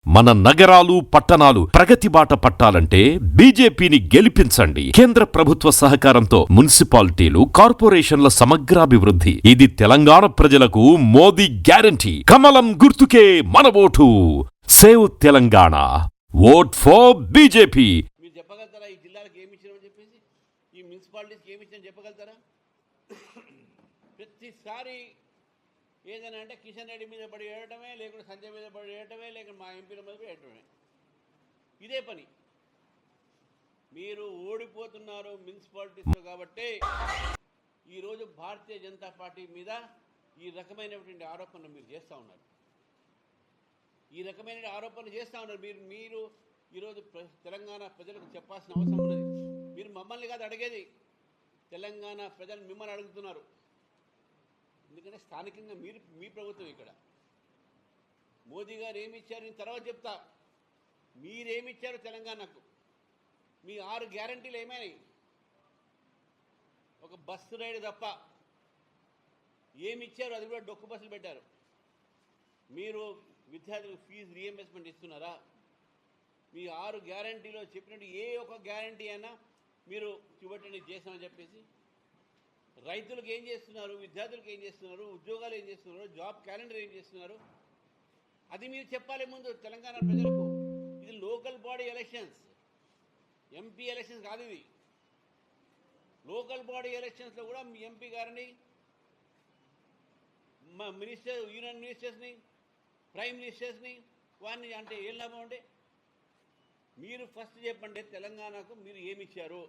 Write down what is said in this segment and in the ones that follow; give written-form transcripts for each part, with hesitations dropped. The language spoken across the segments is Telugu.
మన నగరాలు పట్టణాలు ప్రగతి బాట పట్టాలంటే బీజేపీని గెలిపించండి. కేంద్ర ప్రభుత్వ సహకారంతో మున్సిపాలిటీలు, కార్పొరేషన్ల సమగ్రాభివృద్ధి. ఇది తెలంగాణ ప్రజలకు మోదీ గ్యారంటీ. కమలం గుర్తుకే మన vote. Save Telangana. Vote for BJP. మీరు చెప్పగలుగుతారా ఈ జిల్లాలకు ఏమి ఇచ్చారని చెప్పేసి, ఈ మున్సిపాలిటీస్కి ఏమి ఇచ్చారని చెప్పగలుగుతారా? ప్రతిసారి ఏదైనా అంటే కిషన్ రెడ్డి మీద పడి వేయటమే, లేకుంటే సంజయ్ మీద పడి వేయటమే, లేకుంటే మా ఎంపీల మీద వేయటమే. ఇదే పని. మీరు ఓడిపోతున్నారు మున్సిపాలిటీస్లో కాబట్టి ఈరోజు భారతీయ జనతా పార్టీ మీద ఈ రకమైనటువంటి ఆరోపణలు మీరు చేస్తూ ఉన్నారు. ఈ రకమైన ఆరోపణలు చేస్తూ ఉన్నారు. మీరు ఈరోజు తెలంగాణ ప్రజలకు చెప్పాల్సిన అవసరం ఉన్నది. మీరు మమ్మల్ని కాదు అడిగేది, తెలంగాణ ప్రజలు మిమ్మల్ని అడుగుతున్నారు. ఎందుకంటే స్థానికంగా మీ ప్రభుత్వం ఇక్కడ. మోదీ గారు ఏమి ఇచ్చారు నేను తర్వాత చెప్తా. మీరేమిచ్చారు తెలంగాణకు? మీ 6 గ్యారంటీలు ఏమైనాయి? ఒక బస్సు రైడ్ తప్ప ఏమి ఇచ్చారు? అది కూడా డొక్కు బస్సులు పెట్టారు. మీరు విద్యార్థులకు ఫీజు రీఎంబర్స్మెంట్ ఇస్తున్నారా? మీ 6 గ్యారంటీలో చెప్పినట్టు ఏ ఒక్క గ్యారంటీ అయినా మీరు చూపెట్టండి చేస్తామని చెప్పేసి. రైతులకు ఏం చేస్తున్నారు? విద్యార్థులకు ఏం చేస్తున్నారు? ఉద్యోగాలు ఏం చేస్తున్నారు? జాబ్ క్యాలెండర్ ఏం చేస్తున్నారు? అది మీరు చెప్పాలి ముందు తెలంగాణ ప్రజలకు. ఇది local body elections, MP elections కాదు ఇది. లోకల్ బాడీ ఎలక్షన్స్లో కూడా మీ ఎంపీ గారిని, మా యూనియన్ మినిస్టర్స్ని, ప్రైమ్ మినిస్టర్స్ని వారిని అంటే ఏం లాభం? అంటే మీరు ఫస్ట్ చెప్పండి తెలంగాణకు మీరు ఏమిచ్చారు.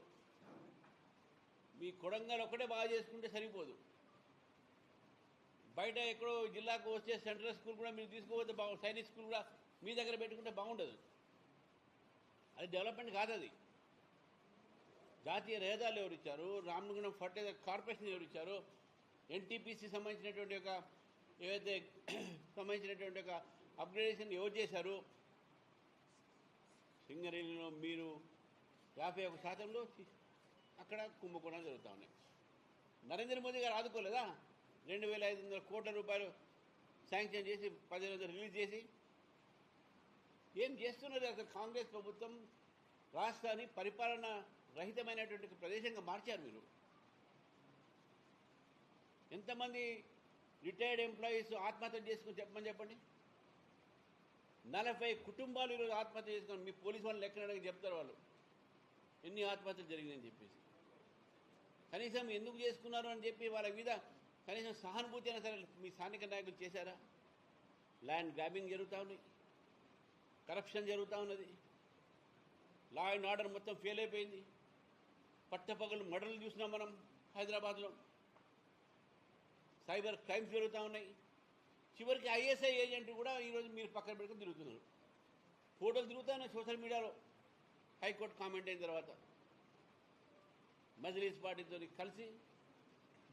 మీ కొడంగల్ ఒక్కటే బాగా చేసుకుంటే సరిపోదు. బయట ఎక్కడో జిల్లాకు వచ్చే సెంట్రల్ స్కూల్ కూడా మీరు తీసుకోపోతే సైనిక్ స్కూల్ కూడా మీ దగ్గర పెట్టుకుంటే బాగుండదు. అది డెవలప్మెంట్ కాదు. అది జాతీయ రహదారులు ఎవరు ఇచ్చారు? రామగుండం ఫర్టిలైజర్ కార్పొరేషన్ ఎవరు ఇచ్చారు? ఎన్టీపీసీ సంబంధించినటువంటి ఒక ఏవైతే సంబంధించినటువంటి ఒక అప్గ్రేడేషన్ ఎవరు చేశారు? సింగరేణిలో మీరు 51% అక్కడ కుంభకోణాలు జరుగుతూ ఉన్నాయి. నరేంద్ర మోదీ గారు ఆదుకోలేదా? 2,500 కోట్ల రూపాయలు శాంక్షన్ చేసి 15,000 రిలీజ్ చేసి ఏం చేస్తున్నారు? అసలు కాంగ్రెస్ ప్రభుత్వం రాష్ట్రాన్ని పరిపాలన రహితమైనటువంటి ప్రదేశంగా మార్చారు. మీరు ఎంతమంది రిటైర్డ్ ఎంప్లాయీస్ ఆత్మహత్య చేసుకుని చెప్పండి. 40 కుటుంబాలు ఈరోజు ఆత్మహత్య చేసుకుని మీ పోలీసు వాళ్ళు లెక్కడానికి చెప్తారు వాళ్ళు ఎన్ని ఆత్మహత్యలు జరిగిందని చెప్పేసి. కనీసం ఎందుకు చేసుకున్నారు అని చెప్పి వాళ్ళ మీద కనీసం సహానుభూతి అయినా సరే మీ స్థానిక నాయకులు చేశారా? ల్యాండ్ గ్రాబింగ్ జరుగుతూ ఉన్నాయి, కరప్షన్ జరుగుతూ ఉన్నది, లా అండ్ ఆర్డర్ మొత్తం ఫెయిల్ అయిపోయింది. పట్టపగలు మర్డర్లు చూసినాం మనం హైదరాబాద్లో. సైబర్ క్రైమ్స్ జరుగుతూ ఉన్నాయి. చివరికి ఐఎస్ఐ ఏజెంట్ కూడా ఈరోజు మీరు పక్కన పెట్టుకుని తిరుగుతున్నారు. ఫోటోలు తిరుగుతాయి సోషల్ మీడియాలో. హైకోర్టు కామెంట్ అయిన తర్వాత మజ్లిస్ పార్టీతో కలిసి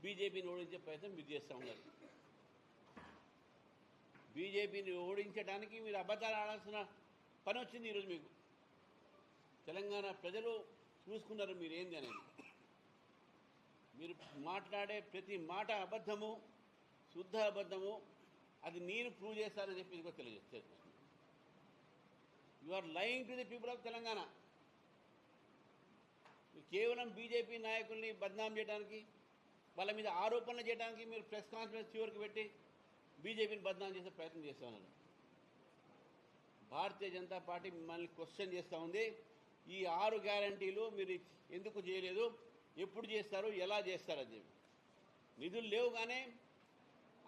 బీజేపీని ఓడించే ప్రయత్నం మీరు చేస్తూ ఉన్నారు. బీజేపీని ఓడించడానికి మీరు అబద్ధాలు ఆడాల్సిన పని వచ్చింది ఈరోజు మీకు. తెలంగాణ ప్రజలు చూసుకున్నారు మీరు ఏంది అనేది. మీరు మాట్లాడే ప్రతి మాట అబద్ధము, శుద్ధ అబద్ధము. అది నేను ప్రూవ్ చేస్తానని చెప్పి కూడా తెలియజేస్తాను. You are lying to the people of Telangana. కేవలం బీజేపీ నాయకుల్ని బద్నాం చేయడానికి, వాళ్ళ మీద ఆరోపణలు చేయడానికి మీరు ప్రెస్ కాన్ఫరెన్స్ చివరికి పెట్టి బీజేపీని బద్నాం చేసే ప్రయత్నం చేస్తూ ఉన్నారు. భారతీయ జనతా పార్టీ మిమ్మల్ని క్వశ్చన్ చేస్తూ ఉంది. ఈ 6 గ్యారంటీలు మీరు ఎందుకు చేయలేదు, ఎప్పుడు చేస్తారు, ఎలా చేస్తారని చెప్పి. నిధులు లేవు కానీ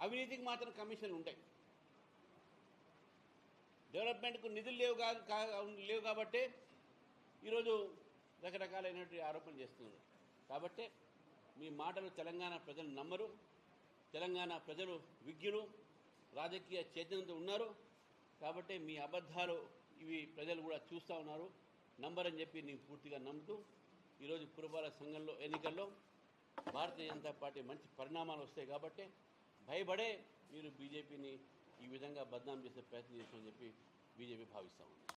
అవినీతికి మాత్రం కమిషన్లు ఉంటాయి. డెవలప్మెంట్కు నిధులు లేవు కాబట్టి ఈరోజు రకరకాలైనటువంటి ఆరోపణలు చేస్తున్నారు. కాబట్టి మీ మాటలు తెలంగాణ ప్రజలు నమ్మరు. తెలంగాణ ప్రజలు విజ్ఞులు, రాజకీయ చైతన్యంతో ఉన్నారు. కాబట్టి మీ అబద్ధాలు ఇవి ప్రజలు కూడా చూస్తూ ఉన్నారు, నంబరని చెప్పి నేను పూర్తిగా నమ్ముతూ ఈరోజు పురపాలక సంఘంలో ఎన్నికల్లో భారతీయ జనతా పార్టీ మంచి పరిణామాలు వస్తాయి కాబట్టి భయపడే మీరు బీజేపీని ఈ విధంగా బద్నాం చేసే ప్రయత్నం చేస్తామని చెప్పి బీజేపీ భావిస్తూ ఉంది.